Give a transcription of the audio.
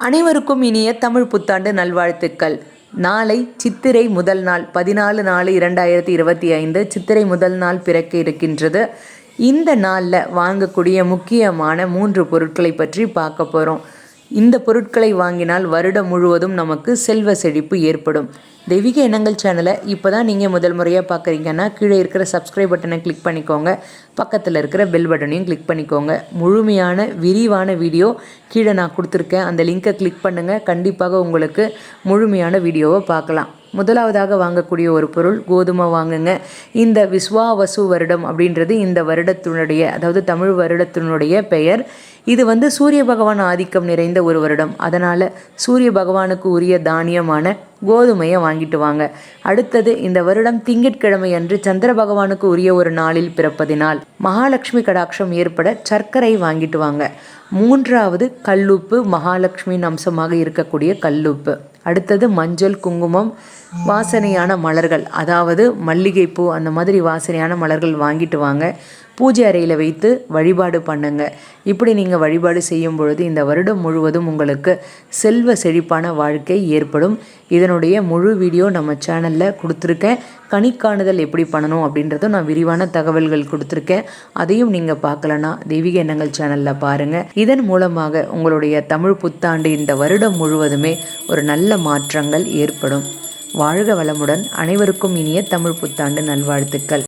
அனைவருக்கும் இனிய தமிழ் புத்தாண்டு நல்வாழ்த்துக்கள். நாளை சித்திரை முதல் நாள் 14/4/2025 சித்திரை முதல் நாள் பிறக்க இருக்கின்றது. இந்த நாளில் வாங்கக்கூடிய முக்கியமான 3 பொருட்களை பற்றி பார்க்க போகிறோம். இந்த பொருட்களை வாங்கினால் வருடம் முழுவதும் நமக்கு செல்வ செழிப்பு ஏற்படும். தெய்வீக எண்ணங்கள் சேனலை இப்போ தான் நீங்கள் முதல் முறையாக பார்க்குறீங்கன்னா கீழே இருக்கிற சப்ஸ்கிரைப் பட்டனை கிளிக் பண்ணிக்கோங்க. பக்கத்தில் இருக்கிற பெல் பட்டனையும் கிளிக் பண்ணிக்கோங்க. முழுமையான விரிவான வீடியோ கீழே நான் கொடுத்துருக்கேன். அந்த லிங்கை கிளிக் பண்ணுங்கள். கண்டிப்பாக உங்களுக்கு முழுமையான வீடியோவை பார்க்கலாம். முதலாவதாக வாங்கக்கூடிய ஒரு பொருள் கோதுமை வாங்குங்க. இந்த விஸ்வாவசு வருடம் அப்படின்றது இந்த வருடத்தினுடைய, அதாவது தமிழ் வருடத்தினுடைய பெயர். இது சூரிய பகவான் ஆதிக்கம் நிறைந்த ஒரு வருடம். அதனால் சூரிய பகவானுக்கு உரிய தானியமான கோதுமையை வாங்கிட்டு வாங்க. அடுத்தது, இந்த வருடம் திங்கட்கிழமை அன்று சந்திர பகவானுக்கு உரிய ஒரு நாளில் பிறப்பதினால் மகாலட்சுமி கடாட்சம் ஏற்பட சர்க்கரை வாங்கிட்டு வாங்க. மூன்றாவது, கல்லுப்பு, மகாலட்சுமியின் அம்சமாக இருக்கக்கூடிய கல்லுப்பு. அடுத்தது, மஞ்சள், குங்குமம், வாசனையான மலர்கள், அதாவது மல்லிகைப்பூ, அந்த மாதிரி வாசனையான மலர்கள் வாங்கிட்டு வாங்க. பூஜை அறையில் வைத்து வழிபாடு பண்ணுங்க. இப்படி நீங்கள் வழிபாடு செய்யும் பொழுது இந்த வருடம் முழுவதும் உங்களுக்கு செல்வ செழிப்பான வாழ்க்கை ஏற்படும். இதனுடைய முழு வீடியோ நம்ம சேனலில் கொடுத்துருக்கேன். கணிக்காணுதல் எப்படி பண்ணணும் அப்படின்றதும் நான் விரிவான தகவல்கள் கொடுத்துருக்கேன். அதையும் நீங்கள் பார்க்கலன்னா தெய்வீக எண்ணங்கள் சேனலில் பாருங்கள். இதன் மூலமாக உங்களுடைய தமிழ் புத்தாண்டு இந்த வருடம் முழுவதுமே ஒரு நல்ல மாற்றங்கள் ஏற்படும். வாழ்க வளமுடன். அனைவருக்கும் இனிய தமிழ் புத்தாண்டு நல்வாழ்த்துக்கள்.